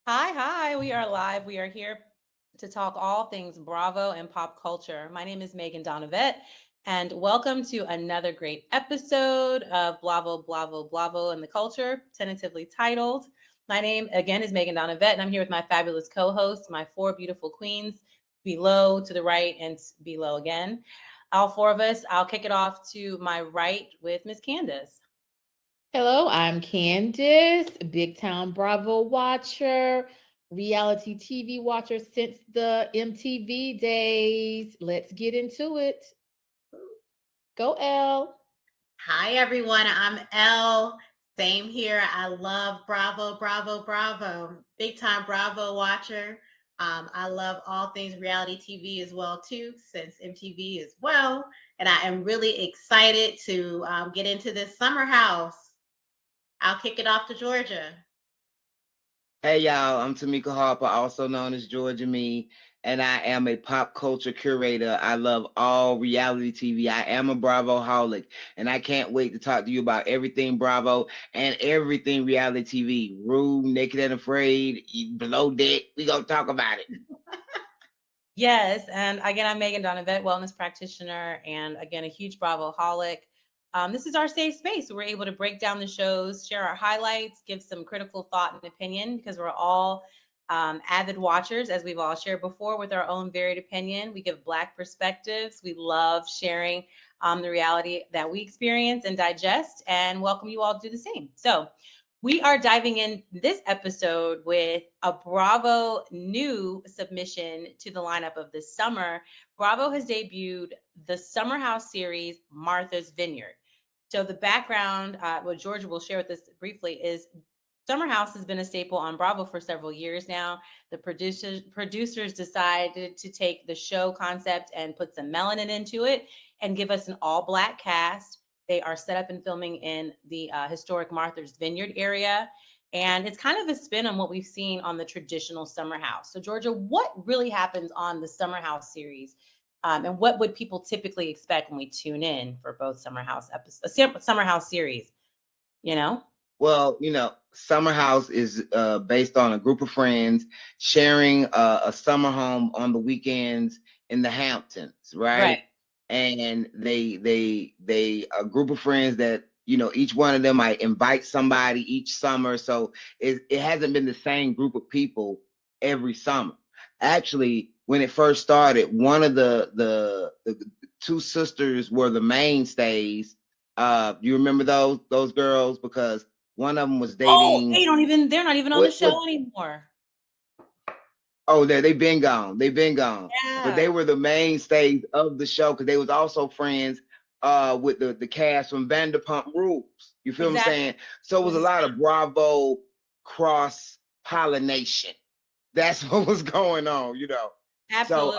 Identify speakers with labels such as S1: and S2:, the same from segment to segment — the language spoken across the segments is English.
S1: Hi. We are live. We are here to talk all things Bravo and pop culture. My name is Meagan Dawnavette, and welcome to another great episode of Blavo and the Culture, tentatively titled. My name, again, is Meagan Dawnavette, and I'm here with my fabulous co hosts, my four beautiful queens, below, to the right, and below again. All four of us. I'll kick it off to my right with Miss Candace.
S2: Hello, I'm Candace, big time Bravo watcher, reality TV watcher since the MTV days. Let's get into it. Go, Elle.
S3: Hi, everyone. I'm Elle. Same here. I love Bravo. Big time Bravo watcher. I love all things reality TV as well, too, since MTV as well. And I am really excited to get into this summer house. I'll kick it off to Georgia.
S4: Hey y'all, I'm Tamika Harper, also known as GeorgiaMe, and I am a pop culture curator. I love all reality TV. I am a Bravoholic, and I can't wait to talk to you about everything Bravo and everything reality TV. Rude, Naked and Afraid, Below Deck. We gonna talk about it.
S1: Yes, and again, I'm Meagan Dawnavette, wellness practitioner, and again, a huge Bravoholic. This is our safe space. We're able to break down the shows, share our highlights, give some critical thought and opinion because we're all avid watchers, as we've all shared before, with our own varied opinion. We give Black perspectives. We love sharing the reality that we experience and digest, and welcome you all to do the same. So, we are diving in this episode with a Bravo new submission to the lineup of this summer. Bravo has debuted the Summer House series, Martha's Vineyard. So the background, what Georgia will share with us briefly, is Summer House has been a staple on Bravo for several years now. The producers decided to take the show concept and put some melanin into it and give us an all Black cast. They are set up and filming in the historic Martha's Vineyard area. And it's kind of a spin on what we've seen on the traditional Summer House. So, Georgia, what really happens on the Summer House series? And what would people typically expect when we tune in for both Summer House episodes, Summer House series? You know?
S4: Well, Summer House is based on a group of friends sharing a summer home on the weekends in the Hamptons, right?
S1: Right.
S4: And they a group of friends that each one of them might invite somebody each summer. So it hasn't been the same group of people every summer. Actually, when it first started, one of the two sisters were the mainstays. You remember those girls? Because one of them was
S1: Oh,
S4: dating
S1: they're not even on the
S4: what
S1: show anymore.
S4: oh, they've been gone. They've been gone. But
S1: Yeah,
S4: they were the mainstays of the show because they was also friends with the cast from Vanderpump Rules. You feel what I'm
S1: exactly.
S4: saying? So it
S1: It
S4: was
S1: was
S4: a
S1: a
S4: lot of Bravo cross pollination. That's what was going on. So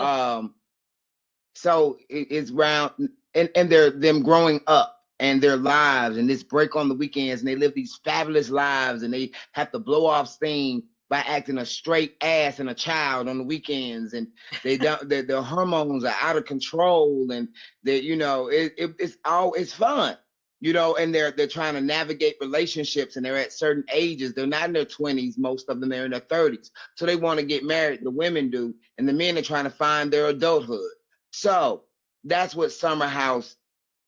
S1: absolutely.
S4: it's round and they're them growing up and their lives and this break on the weekends and they live these fabulous lives and they have to blow off steam by acting a straight ass and a child on the weekends and they don't their hormones are out of control and they it's fun, and they're trying to navigate relationships and they're at certain ages. They're not in their 20s, most of them, they're in their 30s, so they want to get married, the women do, and the men are trying to find their adulthood. So that's what Summer House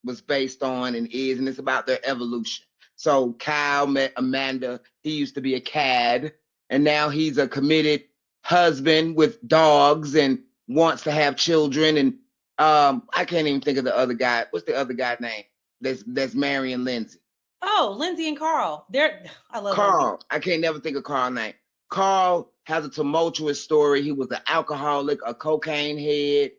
S4: was based on and is, and it's about their evolution. So Kyle met Amanda. He used to be a cad, and now he's a committed husband with dogs and wants to have children. And I can't even think of the other guy. What's the other guy's name? That's marrying Lindsay.
S1: Oh, Lindsay and Carl. I love Lindsay.
S4: Carl. I can't never think of Carl's name. Carl has a tumultuous story. He was an alcoholic, a cocaine head,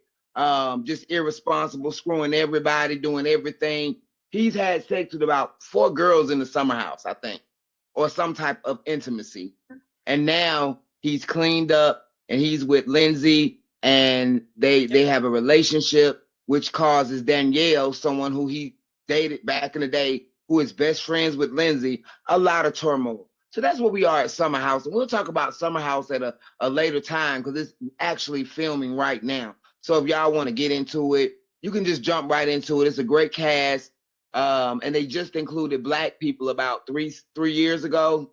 S4: just irresponsible, screwing everybody, doing everything. He's had sex with about 4 girls in the summer house, I think, or some type of intimacy. And now he's cleaned up and he's with Lindsay and they have a relationship, which causes Danielle, someone who he dated back in the day, who is best friends with Lindsay, a lot of turmoil. So that's what we are at Summer House. And we'll talk about Summer House at a later time because it's actually filming right now. So if y'all want to get into it, you can just jump right into it. It's a great cast. And they just included Black people about three years ago.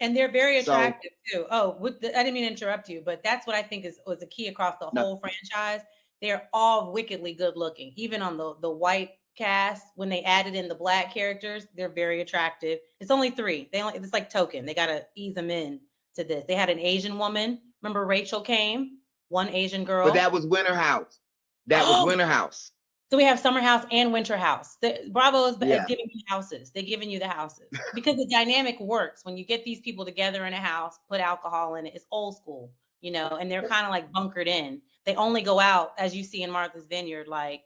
S1: And they're very
S4: So-
S1: attractive too. Oh, I didn't mean to interrupt you, but that's what I think was a key across the
S4: No.
S1: whole franchise. They're all wickedly good looking. Even on the white cast, when they added in the black characters, they're very attractive. It's only 3. It's like token. They gotta ease them in to this. They had an Asian woman. Remember Rachel came? One Asian girl.
S4: But that was Winter House. That was
S1: Oh.
S4: Winter House.
S1: So we have Summer House and Winter House. Bravo is
S4: Yeah.
S1: giving you houses. They're giving you the houses because the dynamic works when you get these people together in a house, put alcohol in it. It's old school, you know, and they're kind of like bunkered in. They only go out, as you see in Martha's Vineyard, like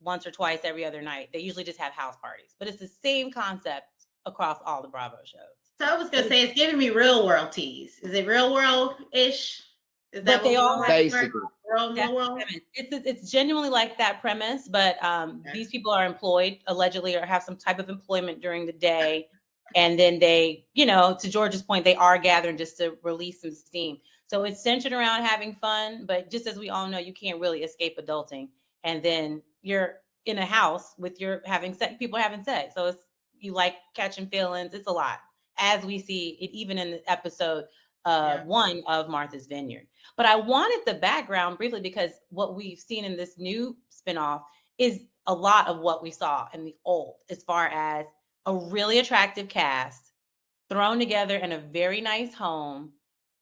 S1: once or twice every other night. They usually just have house parties, but it's the same concept across all the Bravo shows.
S3: So I was gonna say it's giving me real world tease. Is it real world ish? Is that
S1: But they all have
S4: basically.
S3: real
S1: That's the
S3: world?
S1: premise. It's genuinely like that premise, but these people are employed allegedly or have some type of employment during the day. And then they, you know, to George's point, they are gathering just to release some steam. So it's centered around having fun, but just as we all know, you can't really escape adulting. And then you're in a house with people having sex. So you like catching feelings. It's a lot, as we see it even in the episode one of Martha's Vineyard. But I wanted the background briefly because what we've seen in this new spinoff is a lot of what we saw in the old, as far as a really attractive cast thrown together in a very nice home,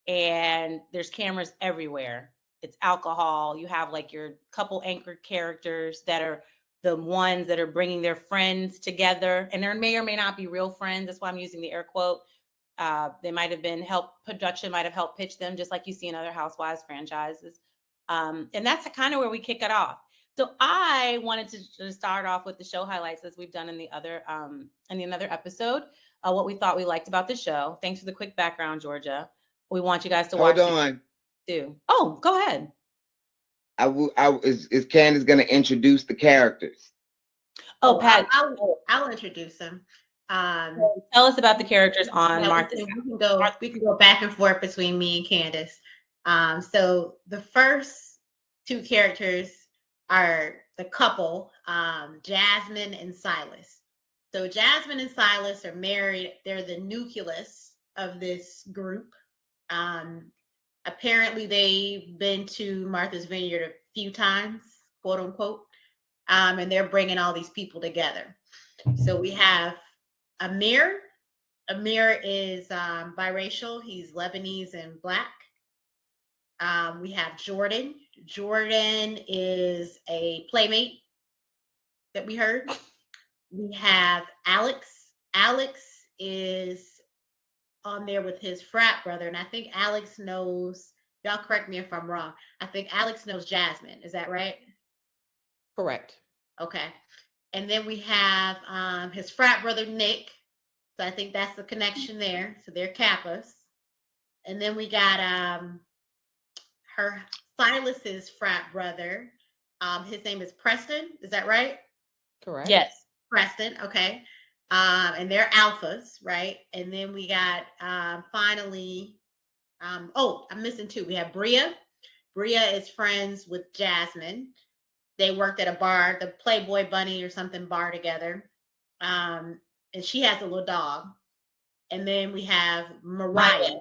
S1: and there's cameras everywhere. It's alcohol. You have like your couple anchored characters that are the ones that are bringing their friends together, and there may or may not be real friends. That's why I'm using the air quote. They might have been production might have helped pitch them, just like you see in other Housewives franchises. And that's kind of where we kick it off. So I wanted to start off with the show highlights, as we've done in the other episode, what we thought we liked about the show. Thanks for the quick background, Georgia. We want you guys to watch.
S4: Hold on.
S1: Too. Oh, go ahead.
S4: Is Candace going to introduce the characters?
S1: Oh, Pat,
S3: I'll introduce them.
S1: tell us about the characters on Martha's.
S3: We can go back and forth between me and Candace. So the first 2 characters are the couple, Jasmine and Silas. So Jasmine and Silas are married. They're the nucleus of this group. Apparently they've been to Martha's Vineyard a few times, quote unquote, and they're bringing all these people together. So we have Amir. Amir is biracial. He's Lebanese and Black. We have Jordan. Jordan is a playmate that we heard. We have Alex. Alex is on there with his frat brother, and I think Alex knows, y'all correct me if I'm wrong, I think Alex knows Jasmine. Is that right?
S2: Correct.
S3: Okay. And then we have his frat brother, Nick. So I think that's the connection there. So they're Kappas. And then we got Silas's frat brother. His name is Preston. Is that right?
S2: Correct.
S1: Yes.
S3: Preston. Okay. And they're alphas, right? And then we got finally, I'm missing 2. We have Bria. Bria is friends with Jasmine. They worked at a bar, the Playboy Bunny or something bar together. And she has a little dog. And then we have Mariah.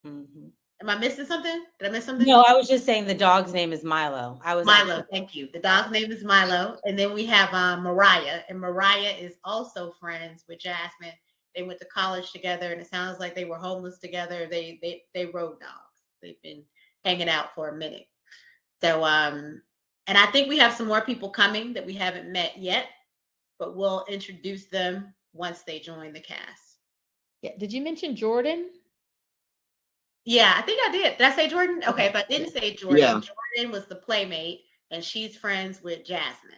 S1: Mm-hmm.
S3: Am I missing something? Did I miss something?
S1: No, I was just saying the dog's name is Milo.
S3: Milo, thank you. The dog's name is Milo. And then we have Mariah. And Mariah is also friends with Jasmine. They went to college together, and it sounds like they were homeless together. They rode dogs. They've been hanging out for a minute. So and I think we have some more people coming that we haven't met yet, but we'll introduce them once they join the cast.
S2: Yeah. Did you mention Jordan?
S3: Yeah, I think I did. Did I say Jordan? Okay, if I didn't say Jordan, Jordan was the playmate, and she's friends with Jasmine.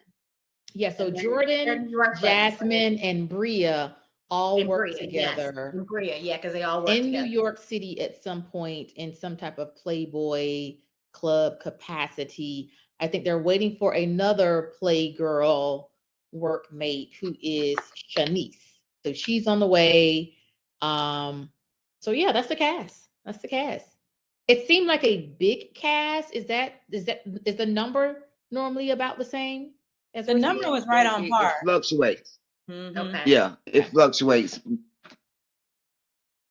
S2: Yeah, so Jordan, Jasmine, and Bria all work together.
S3: Yes. Bria, yeah, because they all work
S2: in
S3: together.
S2: New York City at some point in some type of Playboy club capacity. I think they're waiting for another Playgirl workmate who is Shanice. So she's on the way. So yeah, that's the cast. That's the cast. It seemed like a big cast. Is the number normally about the same? As
S1: the number was right on par.
S4: It fluctuates.
S1: Mm-hmm.
S3: Okay.
S4: Yeah, it fluctuates.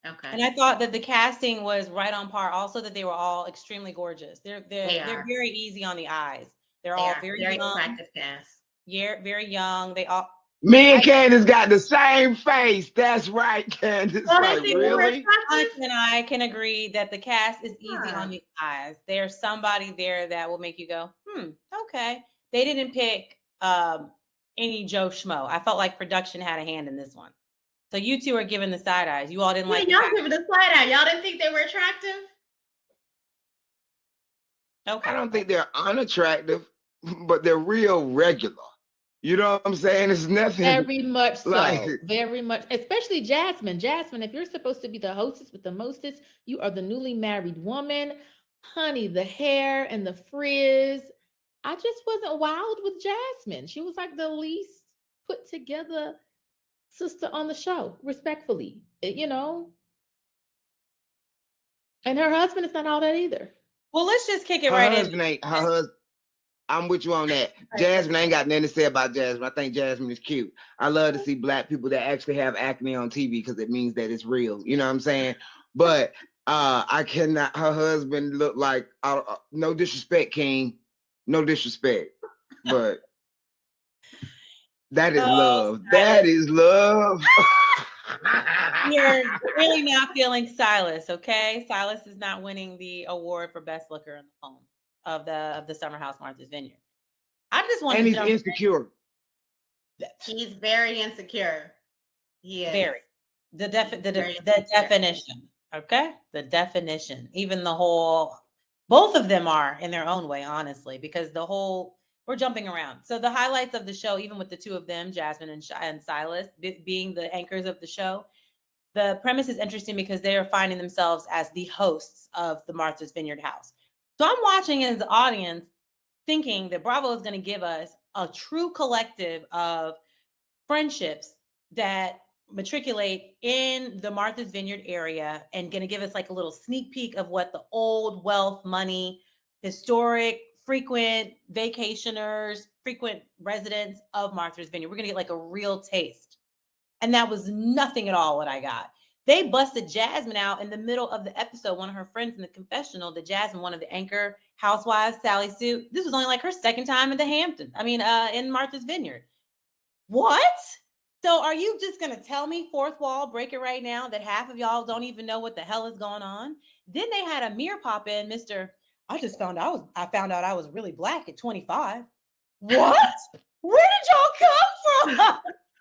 S3: Okay.
S1: And I thought that the casting was right on par. Also, that they were all extremely gorgeous. They're
S3: are.
S1: very easy on the eyes. They're
S3: They
S1: all
S3: are
S1: very
S3: very
S1: young.
S3: attractive cast.
S1: Yeah, very young. They all.
S4: Me and
S1: I-
S4: Candace got the same face. That's right, Candace.
S3: Oh,
S4: Like,
S3: they think they were
S4: really?
S3: attractive?
S1: And I can agree that the cast is easy on
S3: Yeah.
S1: the eyes. There's somebody there that will make you go, okay. They didn't pick any Joe Schmo. I felt like production had a hand in this one. So you two are giving the side eyes. You all didn't
S3: Yeah,
S1: like the
S3: y'all
S1: cast.
S3: giving the side eye. Y'all didn't think they were attractive?
S1: Okay.
S4: I don't think they're unattractive, but they're real regular. You know what I'm saying? It's nothing.
S2: Very much so.
S4: Like-
S2: Very much, especially Jasmine. Jasmine, if you're supposed to be the hostess with the mostest, you are the newly married woman. Honey, the hair and the frizz. I just wasn't wild with Jasmine. She was like the least put together sister on the show, respectfully. You know. And her husband is not all that either.
S1: Well, let's just kick it
S4: Her
S1: right
S4: husband
S1: in.
S4: ain't her husband. I'm with you on that. Jasmine ain't got nothing to say about Jasmine. I think Jasmine is cute. I love to see black people that actually have acne on TV because it means that it's real. You know what I'm saying? But I cannot. Her husband look like no disrespect, King. No disrespect, but that is love. That is love.
S1: You're really not feeling Silas, okay? Silas is not winning the award for best looker in the home of the Summer House Martha's Vineyard. I just want
S4: And
S1: to
S4: he's
S1: jump
S4: insecure.
S3: He's very insecure. He is.
S1: very the
S3: Very
S1: the
S3: insecure.
S1: definition, okay? The definition. Even the whole both of them are in their own way, honestly, because the whole we're jumping around. So the highlights of the show, even with the two of them, Jasmine and Silas, being the anchors of the show, the premise is interesting because they are finding themselves as the hosts of the Martha's Vineyard house. So I'm watching as the audience thinking that Bravo is going to give us a true collective of friendships that matriculate in the Martha's Vineyard area and going to give us like a little sneak peek of what the old wealth, money, historic, frequent vacationers, frequent residents of Martha's Vineyard. We're going to get like a real taste. And that was nothing at all what I got. They busted Jasmine out in the middle of the episode. One of her friends in the confessional, the Jasmine, one of the anchor housewives, Sally Sue. This was only like her second time in the Hampton. In Martha's Vineyard. What? So are you just going to tell me, fourth wall, break it right now, that half of y'all don't even know what the hell is going on? Then they had Amir pop in, Mr. I found out I was really black at 25. What? Where did y'all come from?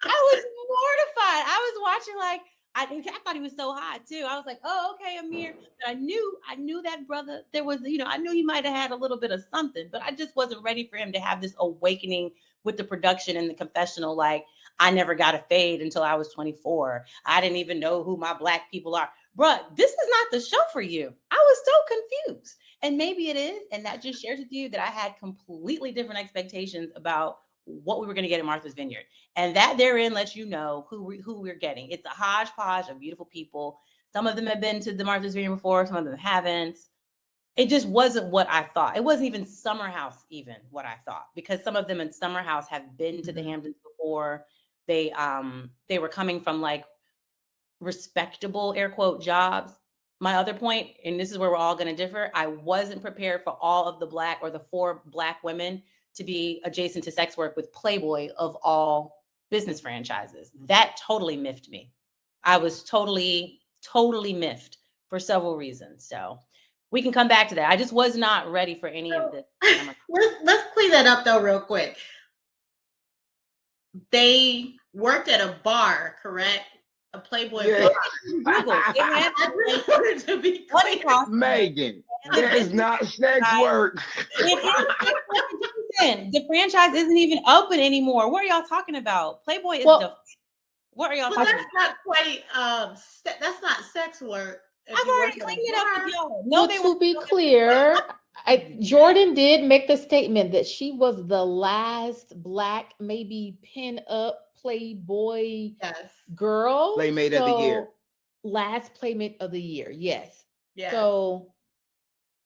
S1: I was mortified. I was watching like I thought he was so hot too. I was like, oh, okay, Amir. But I knew that brother. There was, I knew he might have had a little bit of something, but I just wasn't ready for him to have this awakening with the production and the confessional. Like, I never got a fade until I was 24. I didn't even know who my black people are. Bruh, this is not the show for you. I was so confused. And maybe it is. And that just shares with you that I had completely different expectations about what we were going to get in Martha's Vineyard. And that therein lets you know who we're getting. It's a hodgepodge of beautiful people. Some of them have been to the Martha's Vineyard before. Some of them haven't. It just wasn't what I thought. It wasn't even Summer House, even what I thought, because some of them in Summer House have been to the Hamptons before. They were coming from like respectable air quote jobs. My other point, and this is where we're all going to differ, I wasn't prepared for all of the black or the 4 black women to be adjacent to sex work with Playboy of all business franchises. That totally miffed me. I was totally miffed for several reasons. So we can come back to that. I just was not ready for any of this.
S3: Let's clean that up though real quick. They worked at a bar, correct? A Playboy bar.
S1: It
S3: had to be clear.
S4: Meagan, that is not sex work.
S1: The franchise isn't even open anymore. What are y'all talking about? Playboy is what are y'all talking
S3: about? That's not quite that's not sex work.
S1: I've already cleaned it up with y'all.
S2: No, to be clear, Jordan did make the statement that she was the last black, maybe pin-up Playboy girl.
S4: Playmate of the year.
S2: Last Playmate of the year, yes.
S3: Yeah.
S2: So,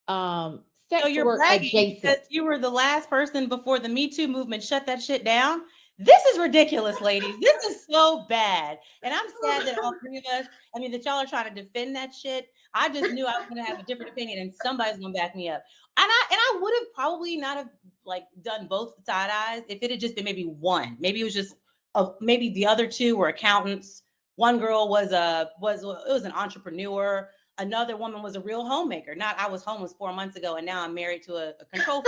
S2: sex
S1: you're
S2: work
S1: bragging
S2: adjacent.
S1: because you were the last person before the Me Too movement shut that shit down. This is ridiculous, ladies. This is so bad. And I'm sad that all three of us, I mean, that y'all are trying to defend that shit. I just knew I was gonna have a different opinion and somebody's gonna back me up. And I would have probably not have like done both side eyes if it had just been maybe one. Maybe it was just maybe the other two were accountants. One girl was an entrepreneur. Another woman was a real homemaker. Not I was homeless 4 months ago and now I'm married to a control.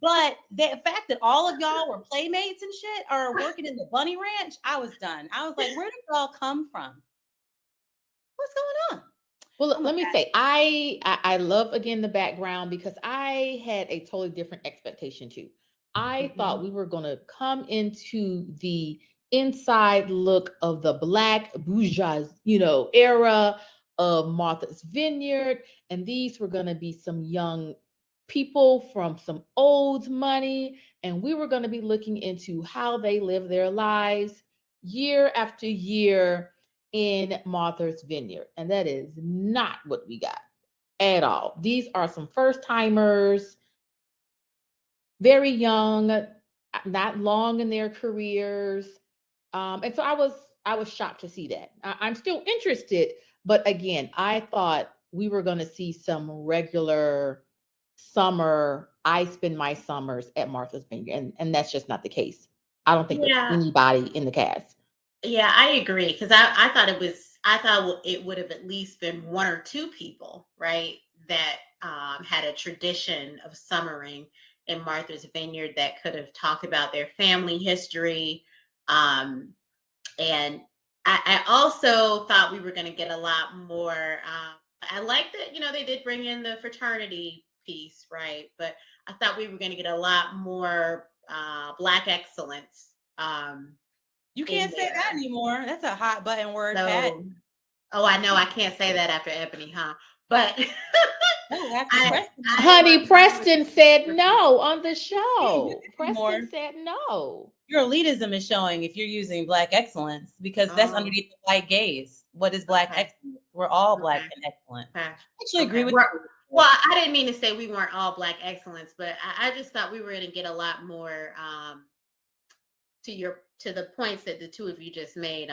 S1: But the fact that all of y'all were playmates and shit or working in the bunny ranch, I was done. I was like, where did y'all come from? What's going on?
S2: Well,
S1: Oh my
S2: let me
S1: God.
S2: say, I love again the background because I had a totally different expectation too. I thought we were gonna come into the inside look of the Black bourgeois, era of Martha's Vineyard, and these were gonna be some young people from some old money, and we were gonna be looking into how they live their lives year after year in Martha's Vineyard. And that is not what we got at all. These are some first timers, very young, not long in their careers. And so I was shocked to see that. I'm still interested, but again, I thought we were going to see some regular summer. I spend my summers at Martha's Vineyard, and that's just not the case. I don't think there's
S3: Yeah.
S2: anybody in the cast.
S3: Yeah, I agree. Because I thought it would have at least been one or two people, right, that had a tradition of summering in Martha's Vineyard that could have talked about their family history. And I also thought we were going to get a lot more. I like that, they did bring in the fraternity piece, right? But I thought we were going to get a lot more Black excellence.
S1: You can't say that anymore. That's a hot button word, Pat.
S3: So, oh, I know I can't say that after Ebony, huh? But
S1: Oh, after Preston.
S2: Honey, Preston said no on the show.
S1: More.
S2: Preston said no.
S1: Your elitism is showing if you're using Black excellence because that's underneath the white gaze. What is Black excellence? We're all Black and excellent. I actually agree with you.
S3: Well, I didn't mean to say we weren't all Black excellence, but I just thought we were going to get a lot more to the points that the two of you just made.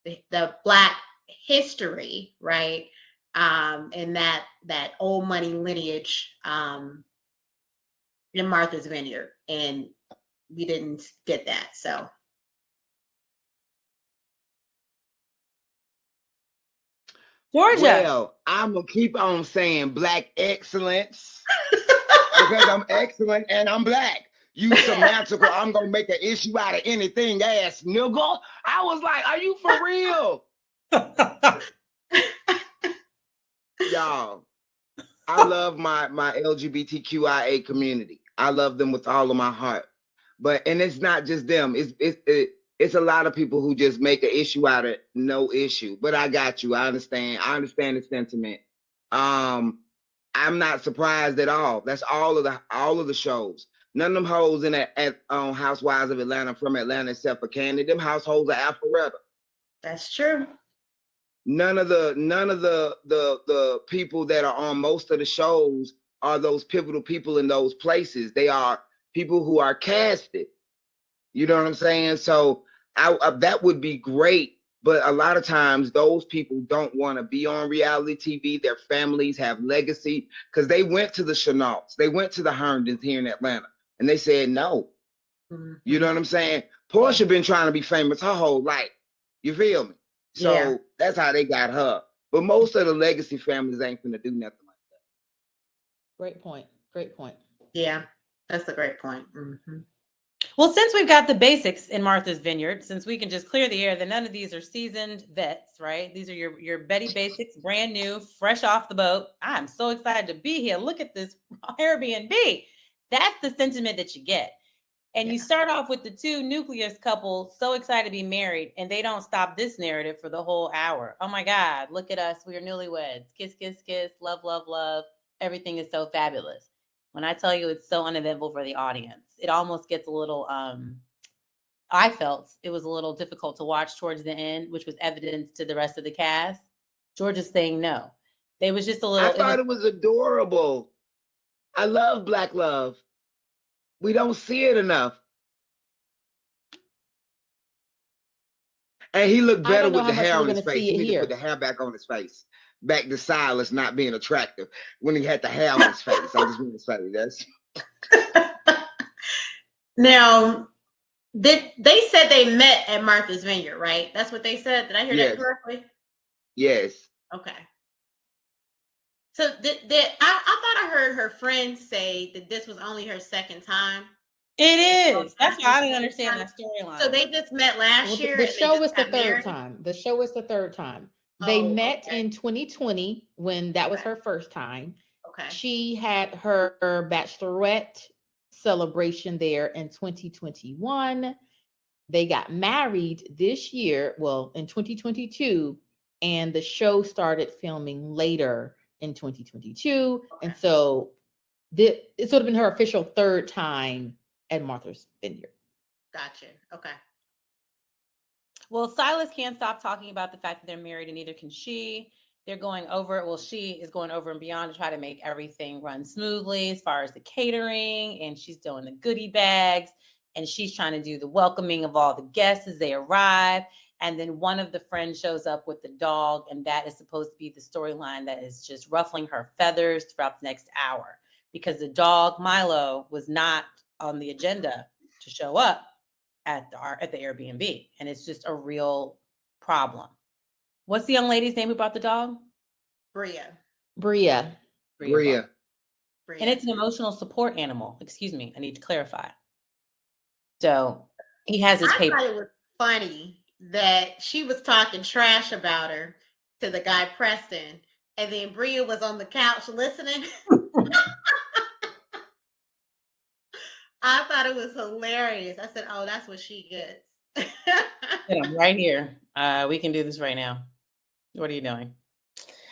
S3: The Black history, right? And that old money lineage in Martha's Vineyard, and we didn't get that. So
S1: Georgia.
S4: Well, I'm gonna keep on saying Black excellence because I'm excellent and I'm Black. You semantical, I'm gonna make an issue out of anything, ass nigga. I was like, are you for real? Y'all, I love my LGBTQIA community. I love them with all of my heart. And it's not just them. It's a lot of people who just make an issue out of no issue. But I got you. I understand. I understand the sentiment. I'm not surprised at all. That's all of the shows. None of them hoes in at Housewives of Atlanta from Atlanta except for Candace. Them households are Alpharetta.
S3: That's true.
S4: None of the people that are on most of the shows are those pivotal people in those places. They are people who are casted. You know what I'm saying? So I that would be great, but a lot of times those people don't want to be on reality TV. Their families have legacy because they went to the Chenaults, they went to the Herndons here in Atlanta, and they said no. Mm-hmm. You know what I'm saying? Portia been trying to be famous her whole life. You feel me? So that's how they got her. But most of the legacy families ain't gonna do nothing like that.
S2: Great point. Great point.
S3: Yeah, that's a great point. Mm-hmm.
S1: Well, since we've got the basics in Martha's Vineyard, since we can just clear the air that none of these are seasoned vets, right? These are your Betty Basics, brand new, fresh off the boat. I'm so excited to be here. Look at this Airbnb. That's the sentiment that you get. And you start off with the two nucleus couples so excited to be married, and they don't stop this narrative for the whole hour. Oh my God, look at us. We are newlyweds. Kiss, kiss, kiss. Love, love, love. Everything is so fabulous. When I tell you it's so uneventful for the audience, it almost gets a little, I felt it was a little difficult to watch towards the end, which was evidence to the rest of the cast. Georgia's saying no. They was just a little.
S4: I thought it was adorable. I love Black love. We don't see it enough. And he looked
S2: I
S4: better
S2: don't know
S4: with
S2: how
S4: the
S2: much
S4: hair
S2: we're
S4: on his
S2: gonna
S4: face.
S2: see
S4: He
S2: it
S4: need to put
S2: here.
S4: the hair back on his face. Back to Silas not being attractive when he had the hair on his face. I just want to say that's
S3: Now, they said they met at Martha's Vineyard, right? That's what they said. Did I hear that
S4: yes,
S3: correctly?
S4: yes.
S3: Okay. So I thought I heard her friend say that this was only her second time.
S1: It
S3: Oh,
S1: is. That's why I didn't understand
S3: time.
S1: that storyline.
S3: So they just met last
S2: Well,
S3: year
S2: the
S3: and they
S2: show
S3: just
S2: is the
S3: got
S2: third
S3: married.
S2: time. The show is the third time. They
S3: Oh,
S2: met
S3: okay.
S2: in 2020 when that was
S3: Okay.
S2: her first time.
S3: Okay.
S2: She had her bachelorette celebration there in 2021. They got married this year, well, in 2022, and the show started filming later in 2022. And
S3: Okay.
S2: so it's sort of been her official third time at Martha's Vineyard.
S3: Gotcha. Okay.
S1: Well, Silas can't stop talking about the fact that they're married, and neither can she. They're going over, well, she is going over and beyond to try to make everything run smoothly as far as the catering, and she's doing the goodie bags, and she's trying to do the welcoming of all the guests as they arrive. And then one of the friends shows up with the dog, and that is supposed to be the storyline that is just ruffling her feathers throughout the next hour, because the dog, Milo, was not on the agenda to show up at the Airbnb, and it's just a real problem. What's the young lady's name who brought the dog?
S3: Bria.
S2: Bria.
S4: Bria.
S1: And it's an emotional support animal. Excuse me, I need to clarify. So he has his
S3: I
S1: paper.
S3: thought it was funny that she was talking trash about her to the guy Preston, and then Bria was on the couch listening. I thought it was hilarious. I said, "Oh, that's what she gets."
S1: I'm right here. We can do this right now. What are you doing?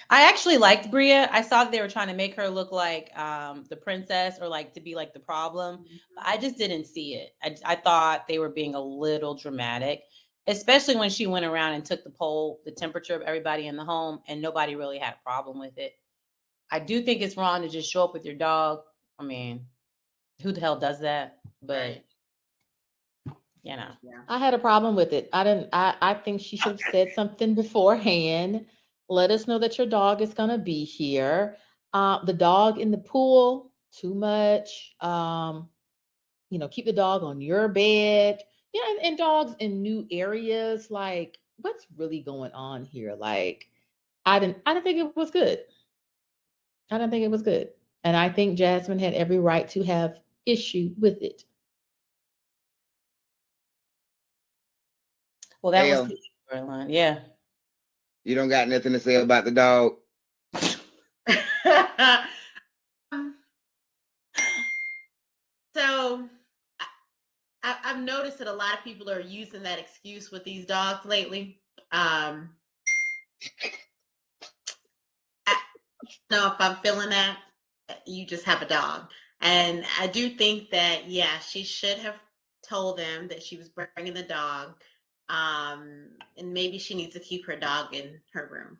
S1: I actually liked Bria. I saw that they were trying to make her look like the princess, or like to be like the problem. But I just didn't see it. I thought they were being a little dramatic, especially when she went around and took the temperature of everybody in the home, and nobody really had a problem with it. I do think it's wrong to just show up with your dog. I mean, who the hell does that? But
S3: Right.
S1: you know.
S3: Yeah.
S2: I had a problem with it. I think she should have said something beforehand. Let us know that your dog is gonna be here. The dog in the pool, too much. Keep the dog on your bed. And dogs in new areas, like what's really going on here? Like, I didn't think it was good. I don't think it was good. And I think Jasmine had every right to have issue with it.
S1: Well, that was
S4: Elle,
S1: the storyline. Yeah.
S4: you don't got nothing to say about the dog.
S3: So I've noticed that a lot of people are using that excuse with these dogs lately. I don't know if I'm feeling that. You just have a dog. And I do think that, yeah, she should have told them that she was bringing the dog. And maybe she needs to keep her dog in her room.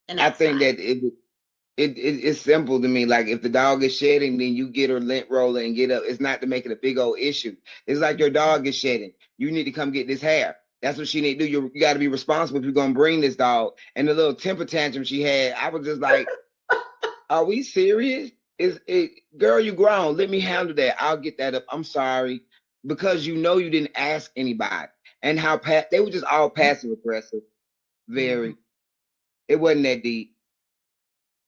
S3: And
S4: I think
S3: outside.
S4: that it's simple to me. Like if the dog is shedding, then you get her lint roller and get up. It's not to make it a big old issue. It's like your dog is shedding. You need to come get this hair. That's what she need to do. You got to be responsible if you're gonna bring this dog. And the little temper tantrum she had, I was just like, "Are we serious? Girl, you grown. Let me handle that. I'll get that up. I'm sorry." Because you didn't ask anybody, and how they were just all passive aggressive. Very. It wasn't that deep.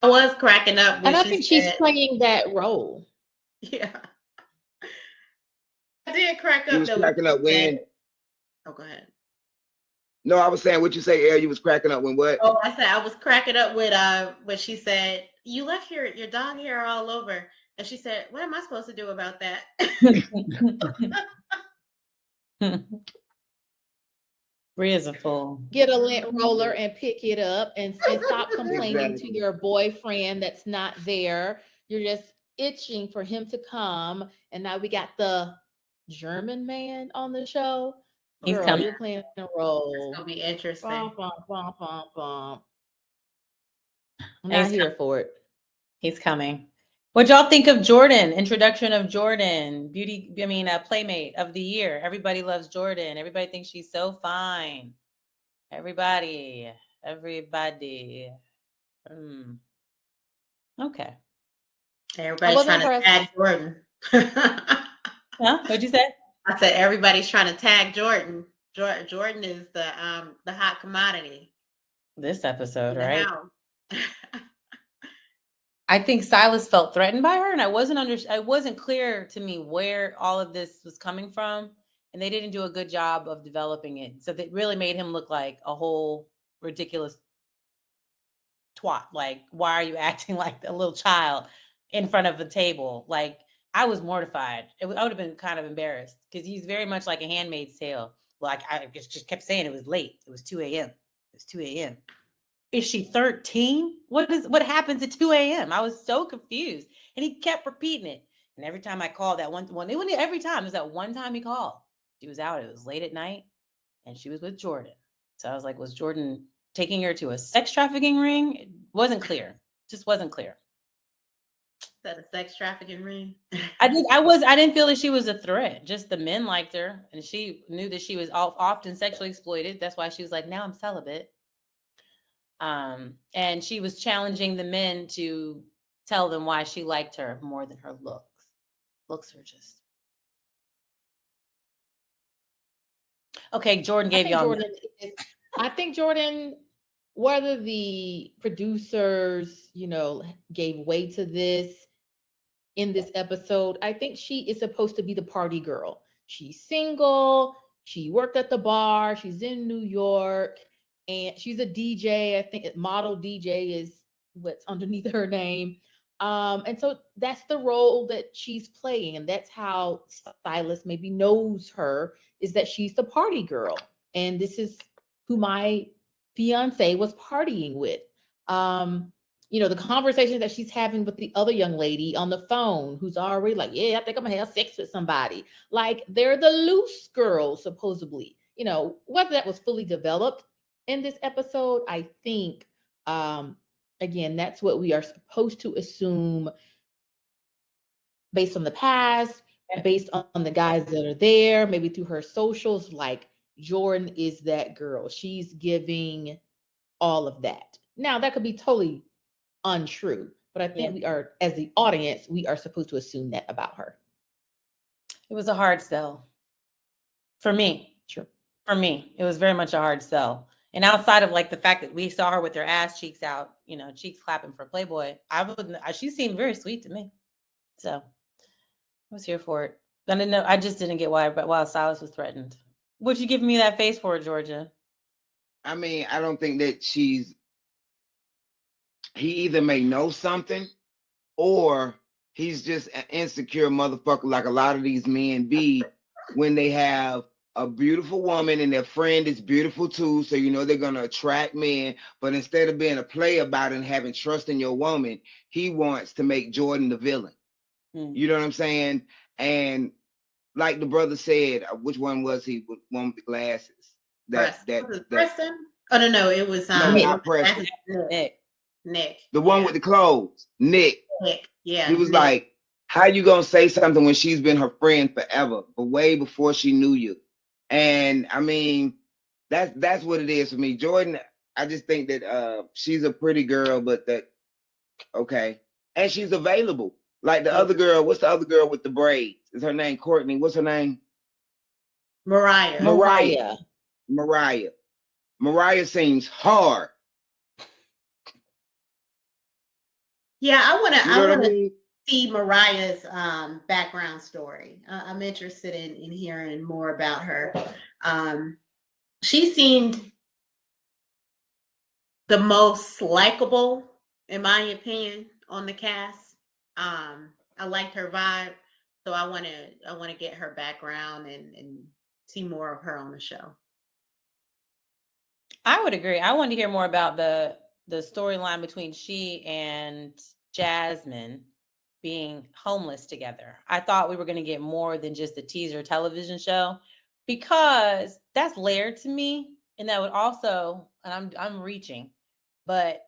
S3: I was cracking up when
S2: And I
S3: she
S2: think she's
S3: said,
S2: playing that role.
S3: yeah. I did crack
S4: You
S3: up
S4: was
S3: though.
S4: cracking up when?
S3: Oh, go ahead.
S4: No, I was saying what you say, Elle. You was cracking up when what?
S3: Oh, I said I was cracking up with when she said, "You left your dog hair all over," and she said, "What am I supposed to do about that?"
S1: Bria's a fool.
S2: Get a lint roller and pick it up and stop complaining
S4: Exactly.
S2: to your boyfriend that's not there. You're just itching for him to come. And now we got the German man on the show.
S1: He's
S2: Girl,
S1: coming.
S2: you're playing a role.
S3: It's gonna be interesting.
S2: Bum, bum, bum, bum, bum. I'm
S1: He's
S2: not here for it.
S1: He's coming. What y'all think of Jordan? Introduction of Jordan, Playmate of the Year. Everybody loves Jordan. Everybody thinks she's so fine. Everybody. Okay.
S3: Everybody's trying to
S2: impressed.
S3: tag Jordan.
S1: Huh? What'd you say?
S3: I said everybody's trying to tag Jordan. Jordan is the hot commodity.
S1: This episode,
S3: in the
S1: right?
S3: house.
S1: I think Silas felt threatened by her, and it wasn't clear to me where all of this was coming from, and they didn't do a good job of developing it. So that really made him look like a whole ridiculous twat. Like, why are you acting like a little child in front of a table? Like, I was mortified. I would have been kind of embarrassed because he's very much like a Handmaid's Tale. Like, I just kept saying it was late. It was 2 a.m. It was 2 a.m. Is she 13? What happens at 2 a.m.? I was so confused. And he kept repeating it. And every time I called that one, it wasn't every time. It was that one time he called. She was out. It was late at night. And she was with Jordan. So I was like, was Jordan taking her to a sex trafficking ring? It wasn't clear. Just wasn't clear.
S3: Is that a sex trafficking ring?
S1: I didn't feel that she was a threat. Just the men liked her. And she knew that she was often sexually exploited. That's why she was like, now I'm celibate. And she was challenging the men to tell them why she liked her more than her looks. Looks are just okay. Jordan gave y'all.
S2: I think Jordan, whether the producers, gave way to this in this episode, I think she is supposed to be the party girl. She's single. She worked at the bar. She's in New York. And she's a DJ. I think model DJ is what's underneath her name. And so that's the role that she's playing. And that's how Silas maybe knows her, is that she's the party girl. And this is who my fiance was partying with. The conversation that she's having with the other young lady on the phone, who's already like, yeah, I think I'm gonna have sex with somebody. Like, they're the loose girls, supposedly. Whether that was fully developed in this episode, I think, again, that's what we are supposed to assume based on the past, based on the guys that are there, maybe through her socials. Like, Jordan is that girl. She's giving all of that. Now, that could be totally untrue, but I think we are, as the audience, we are supposed to assume that about her.
S1: It was a hard sell for me.
S2: Sure.
S1: For me, it was very much a hard sell. And outside of like the fact that we saw her with her ass cheeks out, cheeks clapping for Playboy, she seemed very sweet to me. So I was here for it. I just didn't get why Silas was threatened. What'd you give me that face for, Georgia?
S4: I mean, I don't think that he either may know something or he's just an insecure motherfucker like a lot of these men be when they have a beautiful woman and their friend is beautiful too. So, they're going to attract men. But instead of being a play about it and having trust in your woman, he wants to make Jordan the villain. You know what I'm saying? And like the brother said, which one was he? One with the glasses.
S3: Preston? Oh, no, it was
S4: not Preston.
S3: Nick.
S4: The one with the clothes. Nick.
S3: Yeah.
S4: He was like, how you gonna say something when she's been her friend forever, but way before she knew you? And I mean, that's what it is for me. Jordan, I just think that she's a pretty girl, but okay. And she's available. Like the other girl, what's the other girl with the braids? Is her name Courtney? What's her name?
S3: Mariah.
S4: Mariah seems hard.
S3: Yeah, I want to see Mariah's background story. I'm interested in hearing more about her. She seemed the most likable, in my opinion, on the cast. I liked her vibe, so I want to get her background and see more of her on the show.
S1: I would agree. I want to hear more about the storyline between she and Jasmine being homeless together. I thought we were going to get more than just a teaser television show, because that's layered to me. And that would also, and I'm reaching, but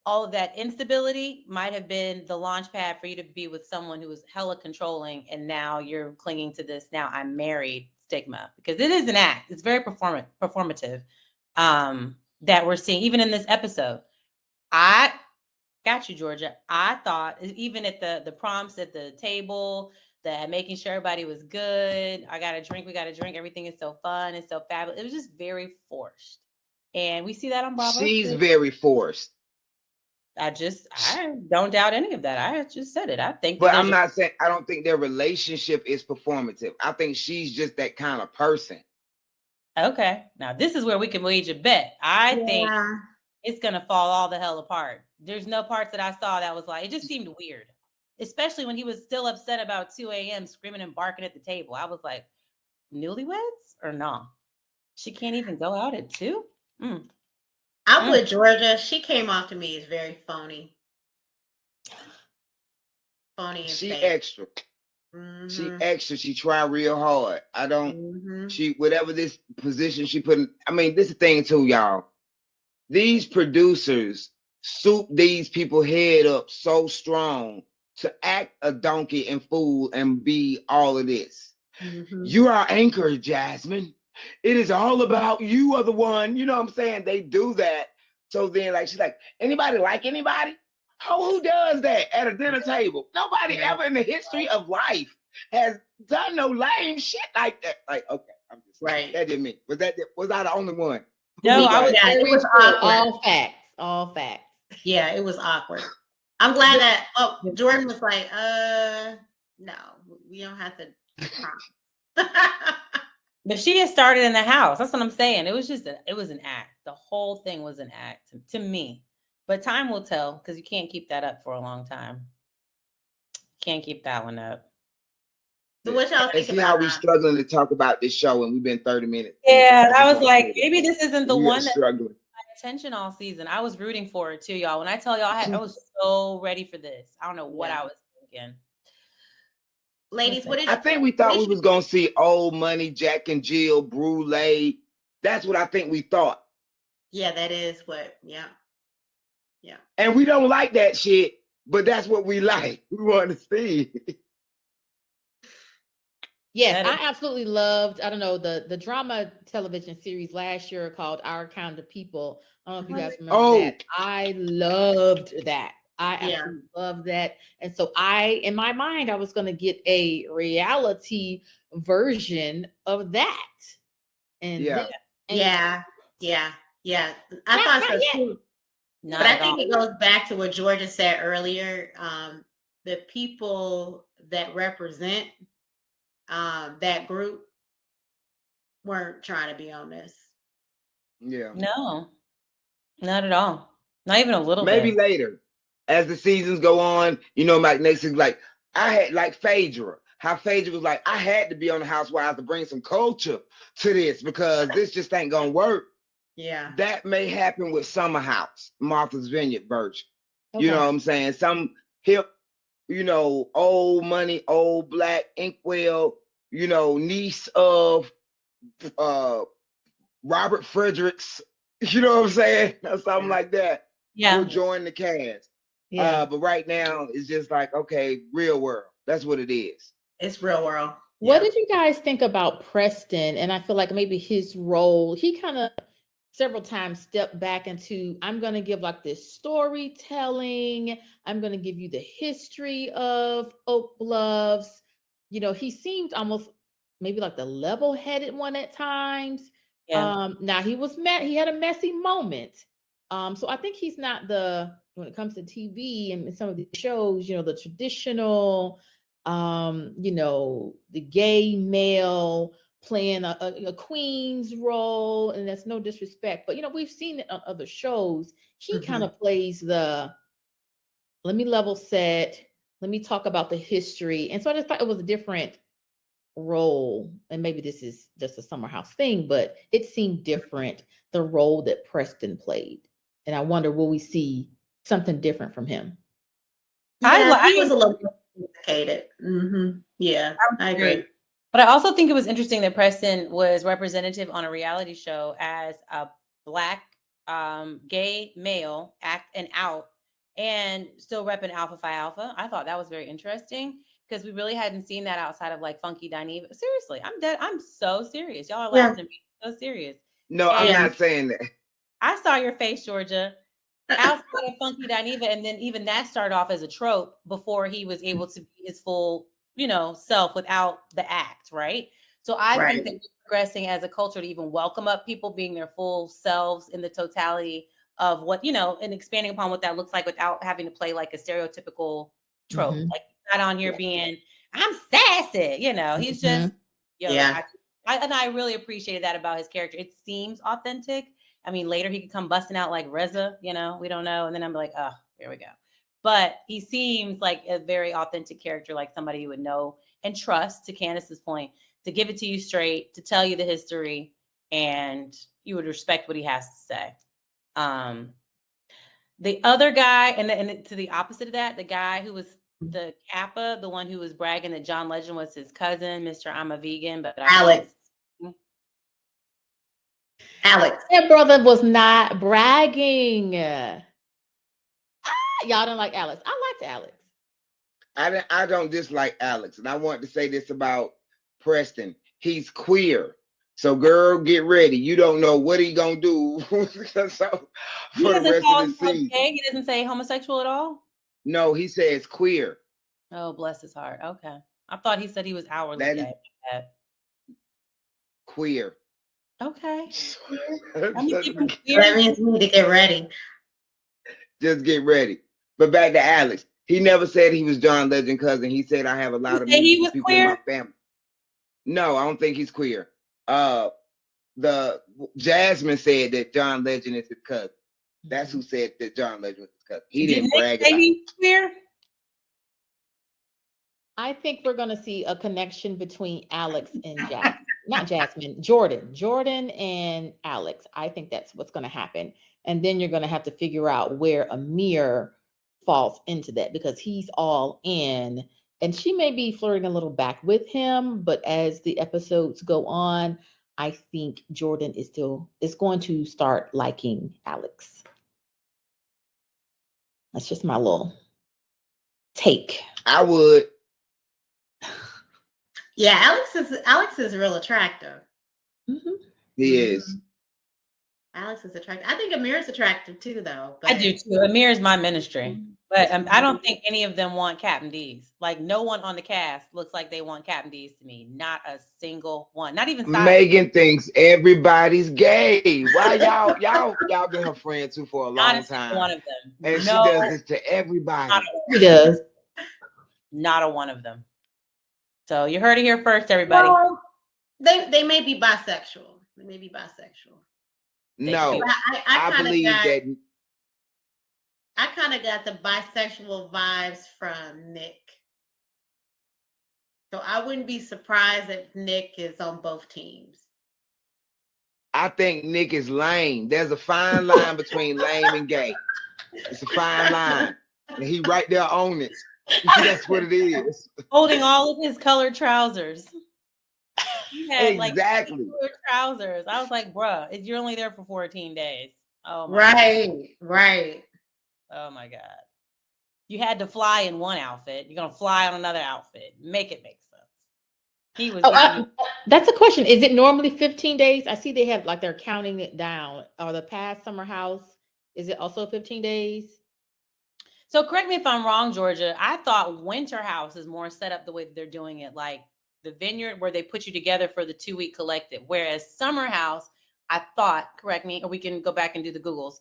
S1: all of that instability might have been the launch pad for you to be with someone who was hella controlling, and now you're clinging to this now I'm married stigma, because it is an act. It's very performative that we're seeing even in this episode. I got you, Georgia. I thought even at the prompts at the table, that making sure everybody was good. I got a drink. We got a drink. Everything is so fun. It's so fabulous. It was just very forced. And we see that on Bravo.
S4: She's
S1: too.
S4: very forced.
S1: I don't doubt any of that. I just said it. I think
S4: But I'm not saying, I don't think their relationship is performative. I think she's just that kind of person.
S1: Okay. Now this is where we can wage a bet. I think it's going to fall all the hell apart. There's no parts that I saw that was like, it just seemed weird. Especially when he was still upset about 2 a.m. screaming and barking at the table. I was like, newlyweds or no? She can't even go out at 2?
S3: I'm with Georgia. She came off to me as very phony. Phony and
S4: She
S3: fake.
S4: extra. She extra. She tried real hard. I don't. She whatever this position she put in. I mean, this is the thing too, y'all. These producers soup these people head up so strong to act a donkey and fool and be all of this. You are anchor, Jasmine. It is all about you are the one. You know what I'm saying? They do that. So then, like, she's like, anybody like anybody? Oh, who does that at a dinner table? Nobody ever in the history of life has done no lame shit like that. Like, okay, I'm just
S3: right.
S4: That didn't mean. Was I the only one?
S1: No, I was.
S3: Yeah, it was awkward.
S2: All facts.
S3: Yeah, it was awkward. I'm glad that Jordan was like, no, we don't have to.
S1: But she had started in the house. That's what I'm saying. It was just it was an act. The whole thing was an act to me. But time will tell, because you can't keep that up for a long time. Can't keep that one up.
S3: So what y'all think
S4: see how we struggling to talk about this show, and we've been 30 minutes.
S1: Yeah, I was like, maybe this isn't the one that
S4: struggling.
S1: My attention all season. I was rooting for it too, y'all. When I tell y'all, I was so ready for this. I don't know what I was thinking.
S3: Ladies, what did
S4: I think we thought we was gonna see Old Money, Jack and Jill, Brulee. That's what I think we thought.
S3: Yeah, that is what. Yeah.
S4: And we don't like that shit, but that's what we like. We want to see.
S2: Yes, I absolutely loved, I don't know, the drama television series last year called Our Kind of People. I don't know if you guys remember that. I loved that. I absolutely loved that. And so in my mind, I was going to get a reality version of that. And
S3: I thought so too. But I think it goes back to what Georgia said earlier. The people that represent that group weren't trying to be on this.
S4: Yeah.
S1: No, not at all. Not even a little
S4: Maybe
S1: bit.
S4: later, as the seasons go on, like next season, like I had like Phaedra. How Phaedra was like, I had to be on the Housewives to bring some culture to this because this just ain't gonna work.
S3: Yeah.
S4: That may happen with Summer House, Martha's Vineyard version. Okay. You know what I'm saying? Some hip, old money, old black inkwell, niece of Robert Fredericks, you know what I'm saying? Or something like that.
S1: Yeah.
S4: Will join the cast. Yeah. But right now it's just like, okay, real world. That's what it is.
S3: It's real world.
S2: What did you guys think about Preston? And I feel like maybe his role, he kind of several times stepped back into, I'm going to give like this storytelling. I'm going to give you the history of Oak Bluffs. He seemed almost maybe like the level-headed one at times. Yeah. Now he had a messy moment. So I think he's not when it comes to TV and some of the shows, the traditional, the gay male playing a queen's role, and that's no disrespect, but we've seen it on other shows. He kind of plays let me level set, let me talk about the history. And so I just thought it was a different role, and maybe this is just a Summer House thing, but it seemed different, the role that Preston played. And I wonder, will we see something different from him?
S3: He was a little complicated. Yeah, I agree.
S1: But I also think it was interesting that Preston was representative on a reality show as a Black gay male acting out and still repping Alpha Phi Alpha. I thought that was very interesting because we really hadn't seen that outside of like Funky Dineva. Seriously, I'm dead. I'm so serious. Y'all are
S3: Yeah.
S1: laughing at me. So serious.
S4: No, I'm
S1: And
S4: not saying that.
S1: I saw your face, Georgia. Outside of Funky Dineva, and then even that started off as a trope before he was able to be his full, self without the act, right? So I think
S3: Right.
S1: that we're progressing as a culture to even welcome up people being their full selves in the totality of what, and expanding upon what that looks like without having to play like a stereotypical trope.
S2: Mhm.
S1: Like he's not on here being, I'm sassy, he's just,
S2: Mhm.
S3: Yeah.
S1: and I really appreciated that about his character. It seems authentic. I mean, later he could come busting out like Reza, we don't know. And then I'm like, oh, here we go. But he seems like a very authentic character, like somebody you would know and trust, to Candace's point, to give it to you straight, to tell you the history, and you would respect what he has to say. The other guy, and to the opposite of that, the guy who was the Kappa, the one who was bragging that John Legend was his cousin, Mr. I'm a vegan, but I
S3: Alex. Alex.
S2: That brother was not bragging. Y'all don't like Alex. I liked Alex.
S4: I don't dislike Alex, and I want to say this about Preston. He's queer, so girl, get ready. You don't know what he gonna do so,
S1: He
S4: for the
S1: doesn't
S4: rest of
S1: call
S4: the
S1: himself
S4: season.
S1: gay. He doesn't say homosexual at all.
S4: No, he says queer.
S1: Oh, bless his heart. Okay, I thought he said he was outwardly
S4: That is
S1: gay.
S4: queer.
S1: Okay,
S3: So that means we need to get ready.
S4: Just get ready. But back to Alex. He never said he was John Legend cousin. He said I have a lot of
S1: he was
S4: people
S1: queer?
S4: in my family. No, I don't think he's queer. The Jasmine said that John Legend is his cousin. That's who said that John Legend was his cousin. He didn't brag about it.
S1: He's queer?
S2: I think we're going to see a connection between Alex and Jasmine. Not Jasmine, Jordan. Jordan and Alex. I think that's what's going to happen. And then you're going to have to figure out where Amir falls into that, because he's all in. And she may be flirting a little back with him, but as the episodes go on, I think Jordan is going to start liking Alex. That's just my little take.
S4: I would.
S3: Yeah, Alex is real attractive.
S2: Mm-hmm.
S4: He is.
S3: Alex is attractive. I think Amir is attractive too, though.
S1: I do too. Amir is my ministry, but I don't think any of them want Captain D's. Like no one on the cast looks like they want Captain D's to me. Not a single one. Not even
S4: Meagan thinks everybody's gay. Why y'all been her friend too for a long time?
S1: One of them.
S4: And she does this to everybody.
S2: She does.
S1: Not a one of them. So you heard it here first, everybody.
S3: Well, they may be bisexual. They may be bisexual.
S4: No,
S3: I
S4: believe that.
S3: I kind of got the bisexual vibes from Nick. So I wouldn't be surprised if Nick is on both teams.
S4: I think Nick is lame. There's a fine line between lame and gay. It's a fine line. And he right there on it. That's what it is.
S1: Holding all of his colored trousers. He had
S4: Exactly.
S1: like colored trousers. I was like, bruh, you're only there for 14 days. Oh my
S3: Right.
S1: Oh my God. You had to fly in one outfit. You're gonna fly on another outfit. Make it make sense. He was
S2: that's a question. Is it normally 15 days? I see they have like they're counting it down. Or the past summer house, is it also 15 days?
S1: So correct me if I'm wrong, Georgia. I thought Winter House is more set up the way that they're doing it, like the Vineyard, where they put you together for the 2-week collective. Whereas Summer House, I thought, correct me, or we can go back and do the Googles.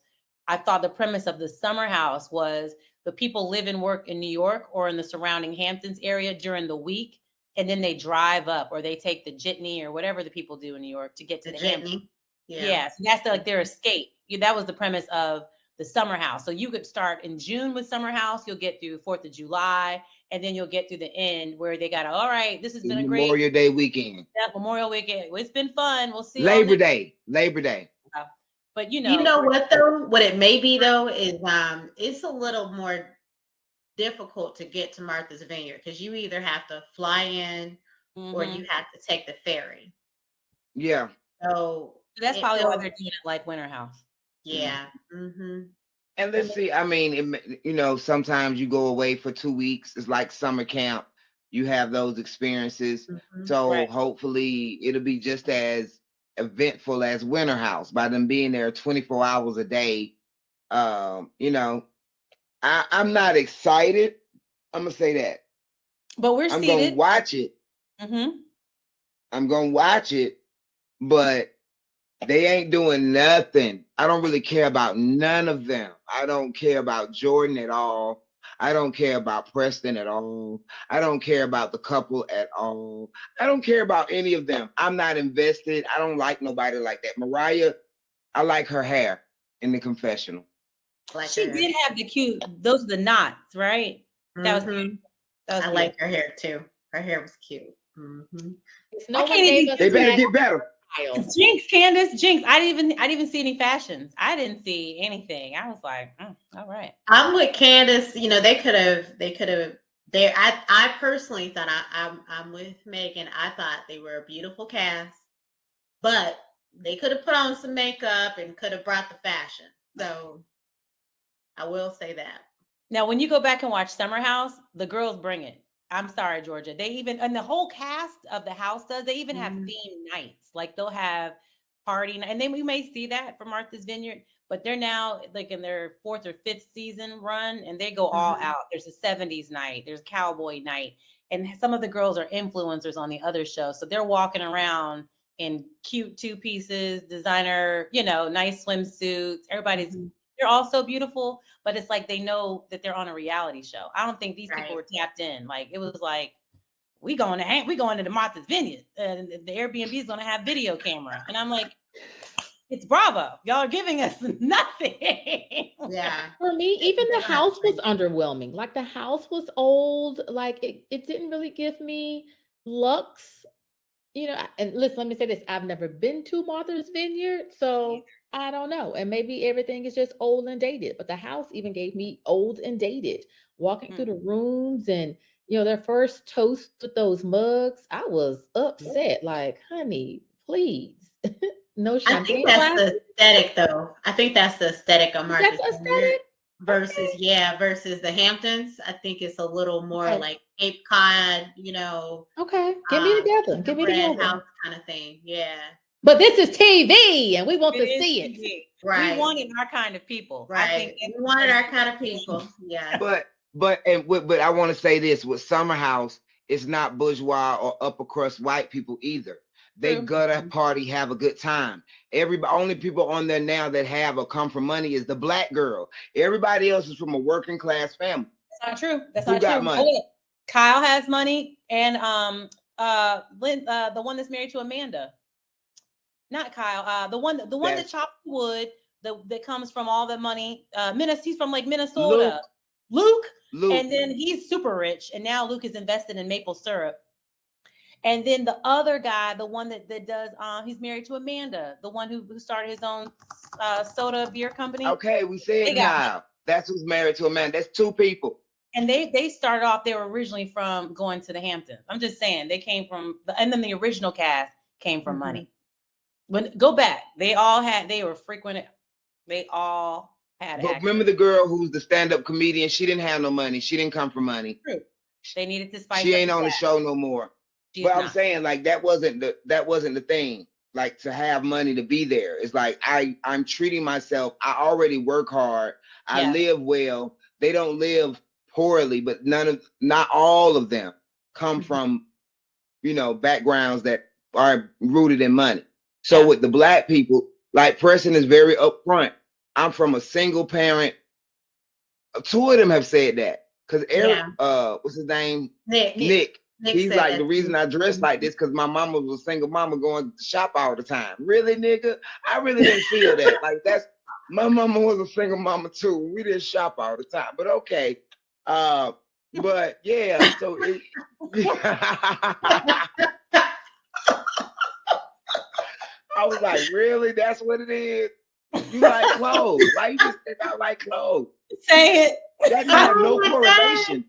S1: I thought the premise of the Summer House was the people live and work in New York or in the surrounding Hamptons area during the week, and then they drive up or they take the jitney or whatever the people do in New York to get to the Hamptons. Yeah, so that's like their escape. That was the premise of the Summer House. So you could start in June with Summer House, you'll get through 4th of July, and then you'll get through the end where they got, all right, this has been a great
S4: Memorial Day weekend.
S1: Yeah, Memorial weekend. It's been fun. We'll see.
S4: Labor Day.
S1: But
S3: you know what though? What it may be though is it's a little more difficult to get to Martha's Vineyard because you either have to fly in or you have to take the ferry.
S4: Yeah.
S3: So
S1: that's probably why they're doing it like Winter House.
S3: Yeah. Mm-hmm.
S4: And let's see, I mean, sometimes you go away for 2 weeks. It's like summer camp. You have those experiences. So
S1: Right.
S4: hopefully it'll be just as eventful as Winter House by them being there 24 hours a day. I'm not excited. I'm gonna say that.
S1: But we're
S4: I'm gonna
S1: seated.
S4: watch it.
S1: Mm-hmm.
S4: I'm gonna watch it, but they ain't doing nothing. I don't really care about none of them. I don't care about Jordan at all. I don't care about Preston at all. I don't care about the couple at all. I don't care about any of them. I'm not invested. I don't like nobody like that. Mariah, I like her hair in the confessional.
S3: Like
S1: She
S3: her.
S1: did have the cute, those are the knots, right? That was
S3: Mhm.
S1: cute. That was
S3: I
S1: cute.
S3: like her hair too. Her hair was cute.
S2: If
S1: I
S2: no one
S1: can't
S2: gave
S1: even
S2: us
S4: They better
S2: that
S4: get better.
S2: style,
S1: Jinx, Candace, Jinx. I didn't even see any fashions. I didn't see anything. I was like, all right.
S3: I'm with Candace. They could have. I personally thought I'm with Megan. I thought they were a beautiful cast, but they could have put on some makeup and could have brought the fashion. So I will say that.
S1: Now, when you go back and watch Summer House, the girls bring it. I'm sorry, Georgia. They even, and the whole cast of the house does, they even have theme nights. Like they'll have party night. And then we may see that for Martha's Vineyard, but they're now like in their 4th or 5th season run and they go all out. There's a 70s night, there's cowboy night. And some of the girls are influencers on the other show. So they're walking around in cute 2-pieces, designer, nice swimsuits. Everybody's they're all so beautiful, but it's like they know that they're on a reality show. I don't think these people were tapped in. Like it was like, we going to the Martha's Vineyard, and the Airbnb is going to have video camera. And I'm like, it's Bravo. Y'all are giving us nothing.
S3: Yeah.
S2: for me, even the house was underwhelming. Like the house was old. Like it didn't really give me looks. And listen, let me say this. I've never been to Martha's Vineyard, so I don't know. And maybe everything is just old and dated, but the house even gave me old and dated. Walking through the rooms and their first toast with those mugs, I was upset. Like, honey, please. No
S3: I
S2: champagne
S3: think that's
S2: glasses.
S3: the aesthetic, though. I think that's the aesthetic of Martha's
S2: That's
S3: Vineyard
S2: aesthetic.
S3: versus the Hamptons. I think it's a little more
S2: Okay.
S3: like Cape Cod,
S2: Okay, get me together. Get me
S3: red
S2: together.
S3: house kind of thing. Yeah.
S2: But this is TV, and we want to
S1: It is
S2: see it.
S1: TV.
S3: Right.
S1: We wanted our kind of people. I
S3: Right.
S1: think
S3: We wanted our kind of people. Yeah.
S4: But I want to say this with Summer House, it's not bourgeois or upper crust white people either. They
S1: True.
S4: gutter party, have a good time. Only people on there now that have or come from money is the black girl. Everybody else is from a working class family.
S1: That's not true. That's
S4: Who
S1: not
S4: got
S1: true.
S4: money?
S1: Oh, Kyle has money, and Lynn, the one that's married to Amanda. Not Kyle. The one that chops wood. That comes from all the money. He's from like Minnesota. Luke. And then he's super rich, and now Luke is invested in maple syrup. And then the other guy, the one that does, he's married to Amanda, the one who started his own soda beer company.
S4: Okay, we said Kyle. That's who's married to Amanda. That's 2 people.
S1: And they started off, they were originally from going to the Hamptons. I'm just saying they came from, and then the original cast came from money. Go back, they were frequent. They all had
S4: But
S1: access.
S4: remember the girl who's the stand-up comedian? She didn't have no money. She didn't come from money.
S1: True. They needed to spice.
S4: She ain't on the show no more. But I'm saying like that wasn't the thing. Like to have money to be there. It's like I'm treating myself. I already work hard. I live well. They don't live poorly, but not all of them come from backgrounds that are rooted in money. So with the black people, like Preston is very upfront. I'm from a single parent. 2 of them have said that. Because Eric, what's his name? Nick. He's like, the reason I dress like this because my mama was a single mama going to shop all the time. Really, nigga? I really didn't feel that. Like my mama was a single mama too. We didn't shop all the time, but okay. But yeah, so I was like, really? That's what it is? You like clothes? Why you just think I like clothes?
S1: Say it.
S4: That have no correlation.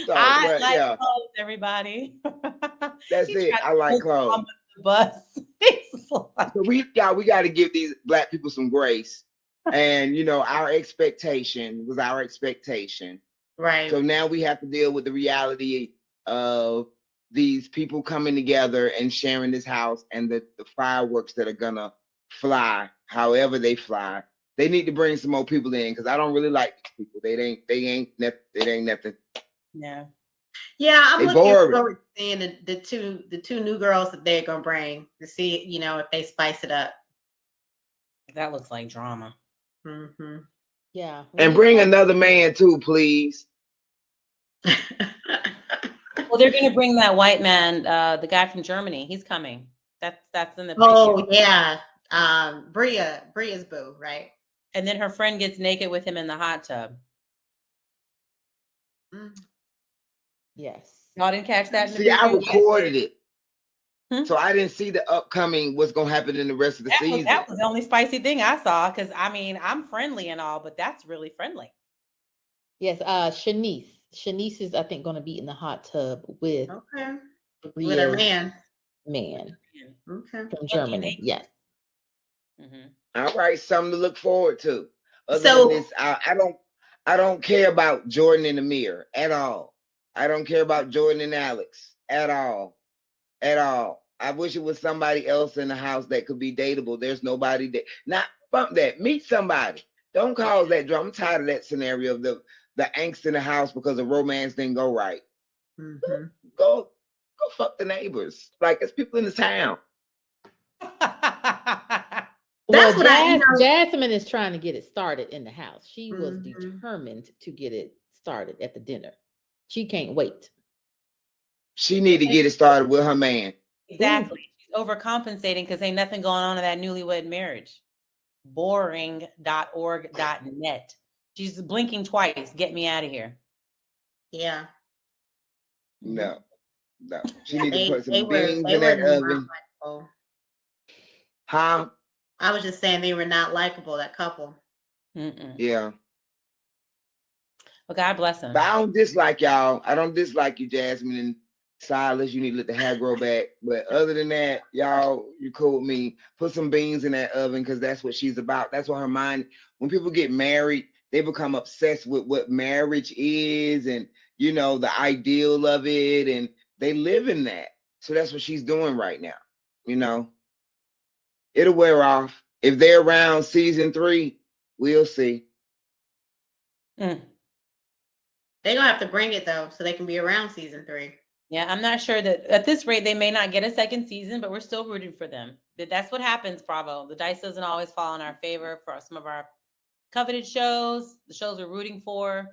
S4: So,
S1: I like clothes, everybody.
S4: That's it. I like clothes.
S1: The bus.
S4: So we got to give these black people some grace. And you know, our expectation was our expectation.
S3: Right.
S4: So now we have to deal with the reality of these people coming together and sharing this house and the fireworks that are gonna fly, however they fly. They need to bring some more people in because I don't really like these people. It ain't nothing.
S1: Yeah.
S3: Yeah, I'm
S4: They
S3: looking
S4: boring.
S3: forward to seeing the two new girls that they're gonna bring to see, you know, if they spice it up.
S1: That looks like drama.
S3: Mm-hmm.
S2: Yeah.
S4: And bring another man too, please.
S1: Well, they're going to bring that white man, the guy from Germany. He's coming. That's in the preview.
S3: Oh yeah, Bria's boo, right?
S1: And then her friend gets naked with him in the hot tub.
S3: Mm.
S2: Yes.
S1: Y'all didn't catch that in the
S4: See, I
S1: preview?
S4: recorded it.
S1: Hmm?
S4: So I didn't see the upcoming what's gonna happen in the rest of the season.
S1: That was the only spicy thing I saw because I mean I'm friendly and all, but that's really friendly.
S2: Yes. Shanice. Shanice is, I think, going to be in the hot tub with
S3: Okay. With her
S2: Bria's
S3: man.
S2: from
S3: Okay.
S2: Germany. Yes.
S1: Mm-hmm.
S4: All right, something to look forward to. Other
S3: So-
S4: than this, I don't care about Jordan and Amir at all. I don't care about Jordan and Alex at all. At all. I wish it was somebody else in the house that could be dateable. There's nobody that not bump that. Meet somebody. Don't cause that drama. I'm tired of that scenario of the angst in the house because the romance didn't go right.
S3: Mm-hmm.
S4: Go fuck the neighbors. Like there's people in the town.
S2: Well,
S3: That's what
S2: Jasmine is trying to get it started in the house. She was
S3: Mhm.
S2: determined to get it started at the dinner. She can't wait.
S4: She need to get it started with her man.
S1: Exactly. She's overcompensating because ain't nothing going on in that newlywed marriage. Boring.org.net. She's blinking twice. Get me out of here.
S3: Yeah.
S4: No. She need to
S3: They
S4: put some
S3: were
S4: beans in that
S3: not
S4: oven.
S3: likable.
S4: Huh?
S3: I was just saying they were not likable, that couple.
S1: Mm-mm.
S4: Yeah.
S1: Well, God bless them.
S4: But I don't dislike y'all. I don't dislike you, Jasmine and Silas. You need to let the hair grow back. But other than that, y'all, you cool with me. Put some beans in that oven because that's what she's about. That's what her mind. When people get married, they become obsessed with what marriage is and you know the ideal of it, and they live in that. So that's what she's doing right now. You know, it'll wear off. If they're around season 3, we'll see.
S1: Mm.
S3: They're gonna have to bring it though, so they can be around season 3.
S1: Yeah, I'm not sure that at this rate they may not get a second season, but we're still rooting for them. That's what happens, Bravo. The dice doesn't always fall in our favor for some of our coveted shows, the shows we're rooting for.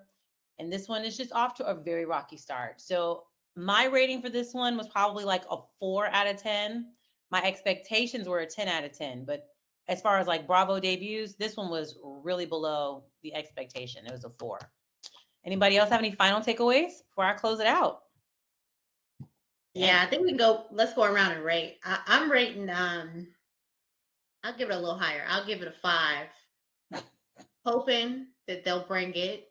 S1: And this one is just off to a very rocky start. So my rating for this one was probably like a 4 out of 10. My expectations were a 10 out of 10. But as far as like Bravo debuts, this one was really below the expectation. It was a 4. Anybody else have any final takeaways before I close it out?
S3: Yeah, I think we can go. Let's go around and rate. I'm rating. I'll give it a little higher. I'll give it a 5. Hoping that they'll bring it.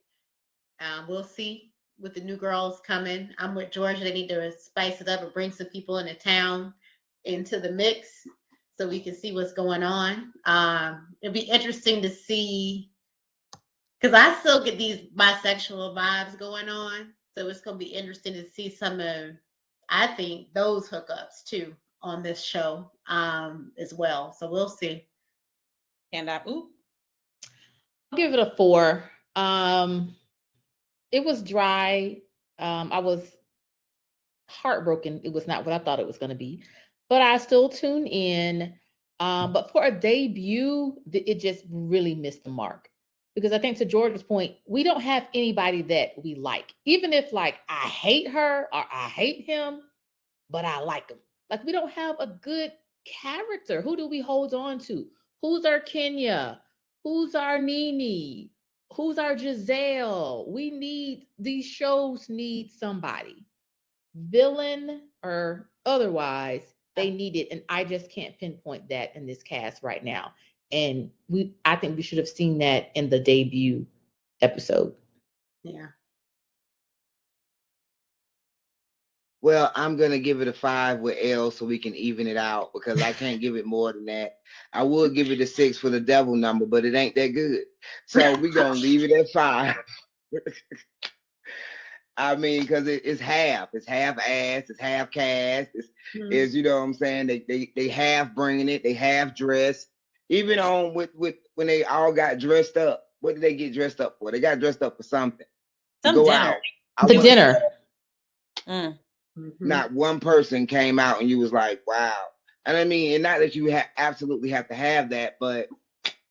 S3: We'll see with the new girls coming. I'm with Georgia. They need to spice it up and bring some people in the town into the mix so we can see what's going on. It'll be interesting to see because I still get these bisexual vibes going on. So it's going to be interesting to see some of, I think, those hookups too on this show as well. So we'll see.
S1: And
S2: I'll give it a 4. It was dry. I was heartbroken. It was not what I thought it was going to be, but I still tune in. But for a debut, it just really missed the mark because I think to Georgia's point, we don't have anybody that we like. Even if like I hate her or I hate him, but I like him. Like we don't have a good character. Who do we hold on to? Who's our Kenya? Who's our Nene? Who's our Giselle? These shows need somebody. Villain or otherwise, they need it. And I just can't pinpoint that in this cast right now. And I think we should have seen that in the debut episode.
S3: Yeah.
S4: Well, I'm gonna give it a 5 with Elle so we can even it out because I can't give it more than that. I would give it a 6 for the devil number, but it ain't that good. So we gonna leave it at 5. I mean, because it's half. It's half ass. It's half cast. It's you know what I'm saying. They half bringing it. They half dressed. Even on with when they all got dressed up. What did they get dressed up for? They got dressed up for something.
S1: Some
S4: Go
S1: dinner.
S4: out. I
S2: The
S4: wanna-
S2: dinner.
S1: Mm.
S4: Not one person came out and you was like, wow. And I mean, and not that you absolutely have to have that, but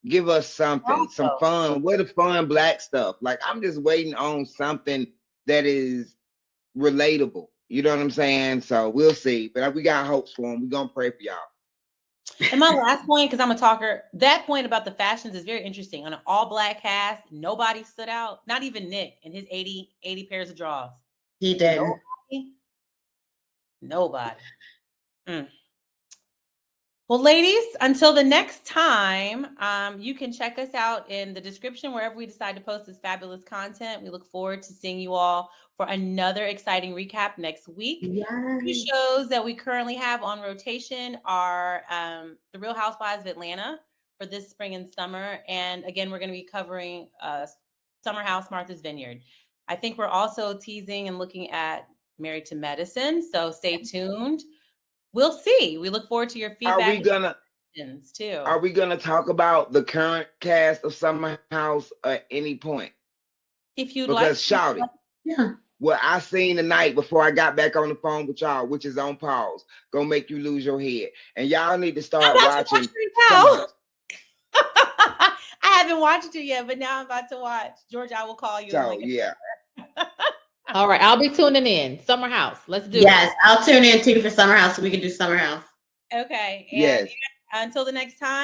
S4: give us something, some fun. What a fun black stuff. Like I'm just waiting on something that is relatable. You know what I'm saying? So we'll see. But we got hopes for them. We're gonna pray for y'all.
S1: And my last point, because I'm a talker, that point about the fashions is very interesting. On an all-black cast, nobody stood out. Not even Nick and his 80 pairs of drawers.
S3: He did.
S1: Nobody. Well, ladies, until the next time, you can check us out in the description wherever we decide to post this fabulous content. We look forward to seeing you all for another exciting recap next week.
S3: Yes.
S1: Two shows that we currently have on rotation are The Real Housewives of Atlanta for this spring and summer. And again, we're going to be covering Summer House, Martha's Vineyard. I think we're also teasing and looking at Married to Medicine. So stay tuned. We'll see. We look forward to your feedback.
S4: Are we gonna talk about the current cast of Summer House at any point?
S1: If you'd
S4: because
S1: like.
S4: shout it.
S3: Yeah.
S4: What I seen tonight before I got back on the phone with y'all, which is on pause, gonna make you lose your head. And y'all need to start watching.
S1: I haven't watched it yet, but now I'm about to watch. George, I will call you.
S4: So yeah.
S2: All right, I'll be tuning in. Summer House. Let's do it.
S3: Yes, I'll tune in too for Summer House so we can do Summer House.
S1: Okay. And
S4: Yes.
S1: until the next time.